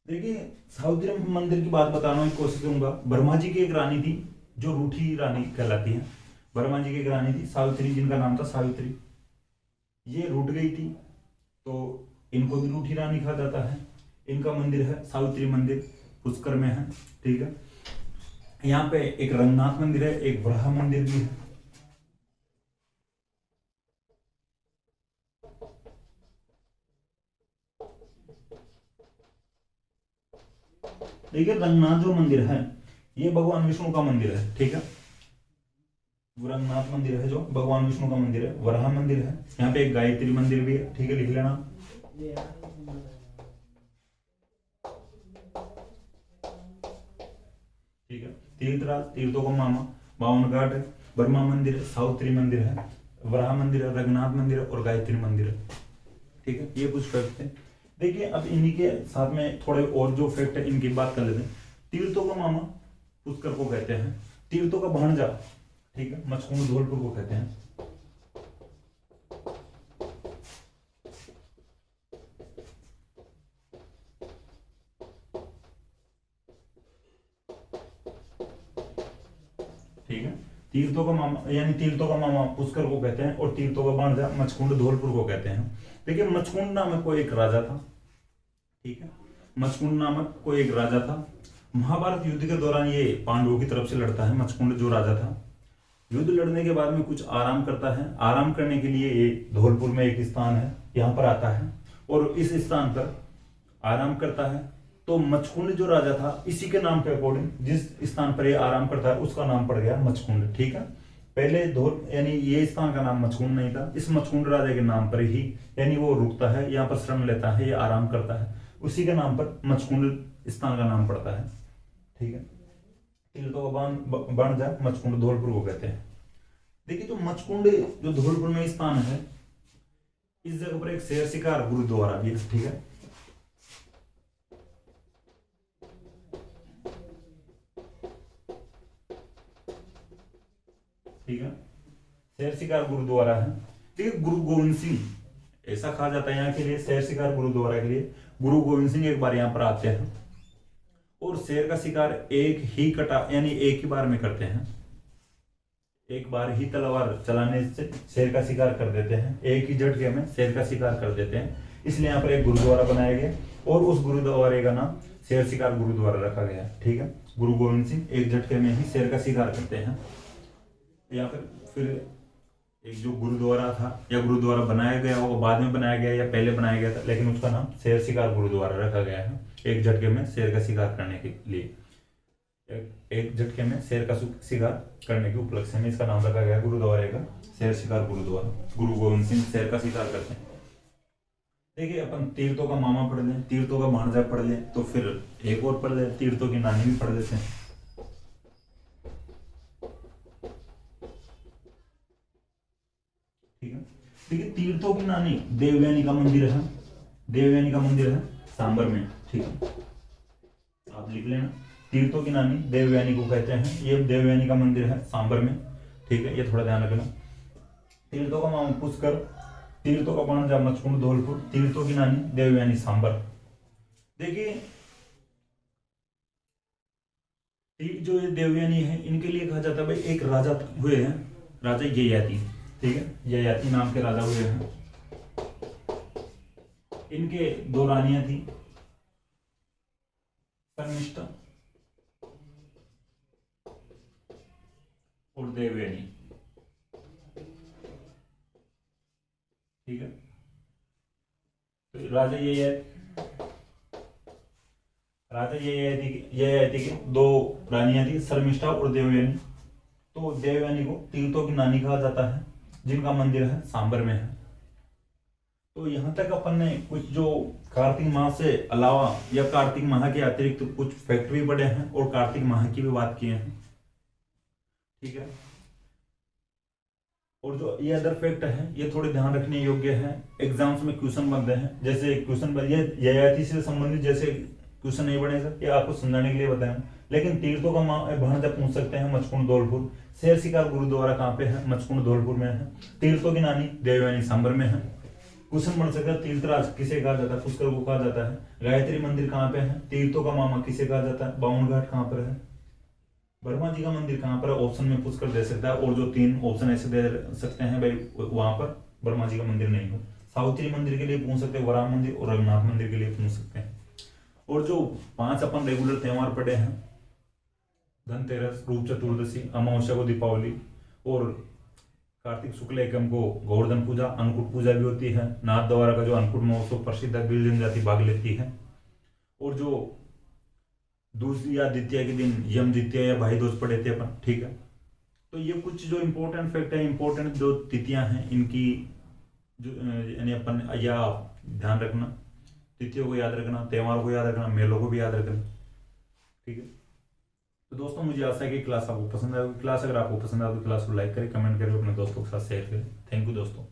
देखिए सावित्री मंदिर की बात बताने की कोशिश करूंगा। वर्मा जी की एक रानी थी जो रूठी रानी कहलाती है। वर्मा जी की एक रानी थी सावित्री, जिनका नाम था सावित्री। ये रूठ गई थी तो इनको भी रूठी रानी कहा जाता है। इनका मंदिर है सावित्री मंदिर, पुष्कर में है, ठीक है। यहाँ पे एक रंगनाथ मंदिर है, एक वराह मंदिर भी है। देखिए रंगनाथ जो मंदिर है ये भगवान विष्णु का मंदिर है, ठीक है। रंगनाथ मंदिर है जो भगवान विष्णु का मंदिर है। वराह मंदिर है, यहाँ पे एक गायत्री मंदिर भी है, ठीक है, लिख लेना। ठीक है। तीर्थराज, तीर्थों का मामा, 52 घाट है, बर्मा मंदिर है, सावित्री मंदिर है, वराह मंदिर है, रंगनाथ मंदिर है और गायत्री मंदिर है, ठीक है। ये कुछ फैक्ट है। देखिए अब इन्हीं के साथ में थोड़े और जो फैक्ट है इनकी बात कर लेते हैं। तीर्थों का मामा पुष्कर को कहते हैं, तीर्थों का भांजा, ठीक है, मचकुंड धौलपुर को कहते हैं। तीर्थों का मामा यानी तीर्थों का मामा पुष्कर को कहते हैं, और तीर्थों का भांजा मचकुंड धौलपुर को कहते हैं। देखिए मचकुंड नामक कोई एक राजा था, ठीक है, मचकुंड नामक कोई एक राजा था। महाभारत युद्ध के दौरान ये पांडवों की तरफ से लड़ता है, मचकुंड जो राजा था। युद्ध लड़ने के बाद में कुछ आराम करता है, आराम करने के लिए ये धौलपुर में एक स्थान है, यहाँ पर आता है और इस स्थान पर आराम करता है। तो मचकुंड जो राजा था, इसी के नाम के अकॉर्डिंग जिस स्थान पर ये आराम करता है उसका नाम पड़ गया मचकुंड, ठीक है। पहले धौल यानी ये स्थान का नाम मचकुंड नहीं था, इस मचकुंड राजा के नाम पर ही यानी वो रुकता है, यहाँ पर श्रम लेता है, ये आराम करता है, उसी के नाम पर मचकुंड स्थान का नाम पड़ता है, ठीक है। तीर्थों का बन जा मचकुंड धौलपुर को कहते हैं। देखिए जो मचकुंड जो धौलपुर में स्थान है, इस जगह पर एक शेर शिकार गुरुद्वारा भी है, ठीक है। ठीक है, शेर शिकार गुरुद्वारा है, ठीक है। गुरु गोविंद सिंह, ऐसा कहा जाता है यहाँ के लिए, शेर शिकार गुरुद्वारा के लिए गुरु गोविंद सिंह एक बार यहाँ पर आते हैं और शेर का शिकार एक ही कटा यानी एक ही बार में करते हैं, एक बार ही तलवार चलाने से शेर का शिकार कर देते हैं, एक ही झटके में शेर का शिकार कर देते हैं। इसलिए यहाँ पर एक गुरुद्वारा बनाया गया और उस गुरुद्वारे का नाम शेर शिकार गुरुद्वारा रखा गया, ठीक है। गुरु गोविंद सिंह एक झटके में ही शेर का शिकार करते हैं। या फिर एक जो गुरुद्वारा था या गुरुद्वारा बनाया गया वो बाद में बनाया गया या पहले बनाया गया था, लेकिन उसका नाम शेर शिकार गुरुद्वारा रखा गया है, एक झटके में शेर का शिकार करने के लिए, एक झटके में शेर का शिकार करने के उपलक्ष्य में इसका नाम रखा गया गुरुद्वारे का शेर शिकार गुरुद्वारा। गुरु गोविंद सिंह शेर का शिकार करते हैं। देखिए अपन तीर्थों का मामा पढ़ लें, तीर्थों का भांजा पढ़ लें, तो फिर एक और पढ़ लें, तीर्थों की नानी भी पढ़ लेते हैं। ठीक है, देखिए तीर्थों की नानी देवयानी का मंदिर है, देवयानी का मंदिर है सांबर में, ठीक है, आप लिख लेना। तीर्थों की नानी देवयानी को कहते हैं, ये देवयानी का मंदिर है सांबर में, ठीक है, ये थोड़ा ध्यान रखना। तीर्थों का मामा पुष्कर, तीर्थों का भांजा मचकुंड धौलपुर, तीर्थों की नानी देवयानी सांबर। देखिए जो ये देवयानी है इनके लिए कहा जाता है भाई एक राजा हुए हैं, राजा ययाति, ठीक है, ययाति नाम के राजा हुए हैं। इनके दो रानियां थी, शर्मिष्ठा और देवयानी, ठीक है। तो राजा ययाति की दो रानियां थी, शर्मिष्ठा और देवयानी। तो देवयानी को तीर्थों की नानी कहा जाता है, जिनका मंदिर है सांबर में है। तो यहाँ तक अपन ने कुछ जो कार्तिक माह से अलावा या कार्तिक माह के अतिरिक्त कुछ फैक्ट भी पढ़े हैं और कार्तिक माह की भी बात किए हैं, ठीक है। और जो ये अदर फैक्ट है ये थोड़े ध्यान रखने योग्य है, एग्जाम्स में क्वेश्चन बनते हैं, जैसे क्वेश्चन ययाति से संबंधित जैसे क्वेश्चन नहीं बनेगा, ये आपको समझाने के लिए बताया। लेकिन तीर्थों का भांजा पूछ सकते हैं मचकुंड धौलपुर, शेर शिकार गुरुद्वारा कहाँ पे है, मचकुंड धौलपुर में है, तीर्थों की नानी देवयानी सांबर में है। क्वेश्चन बन सकता है तीर्थराज किसे कहा जाता है, पुष्कर को कहा जाता है। गायत्री मंदिर कहाँ पे है, तीर्थों का मामा किसे कहा जाता है, बावन घाट कहाँ पर है, ब्रह्मा जी का मंदिर कहाँ पर है, ऑप्शन में पुष्कर दे सकता है। और जो तीन ऑप्शन ऐसे दे सकते हैं भाई वहां पर ब्रह्मा जी का मंदिर नहीं हो। सावित्री मंदिर के लिए पूछ सकते हैं, वराह मंदिर और रघुनाथ मंदिर के लिए पूछ सकते हैं। और जो 5 अपन रेगुलर त्योहार पढ़े हैं, धनतेरस, रूप चतुर्दशी, अमावस्या को दीपावली और कार्तिक शुक्ल एकम को गोवर्धन पूजा, अन्नकूट पूजा भी होती है। नाथ द्वारा का जो अन्नकूट महोत्सव प्रसिद्ध है, बिल जनजाति भाग लेती है। और जो दूसरी या द्वितीय के दिन यम द्वितीय या भाई दूज पढ़े थे अपन, ठीक है। तो ये कुछ जो इम्पोर्टेंट फैक्ट है, इम्पोर्टेंट जो तिथियां हैं इनकी जो यानी अपन या ध्यान रखना, तिथियों को याद रखना, त्योहारों को याद रखना, मेलों को भी याद रखना, ठीक है। तो दोस्तों मुझे आशा है कि क्लास आपको पसंद आएगी। क्लास अगर आपको पसंद आए तो क्लास को लाइक करें, कमेंट करें, अपने दोस्तों के साथ शेयर करें। थैंक यू दोस्तों।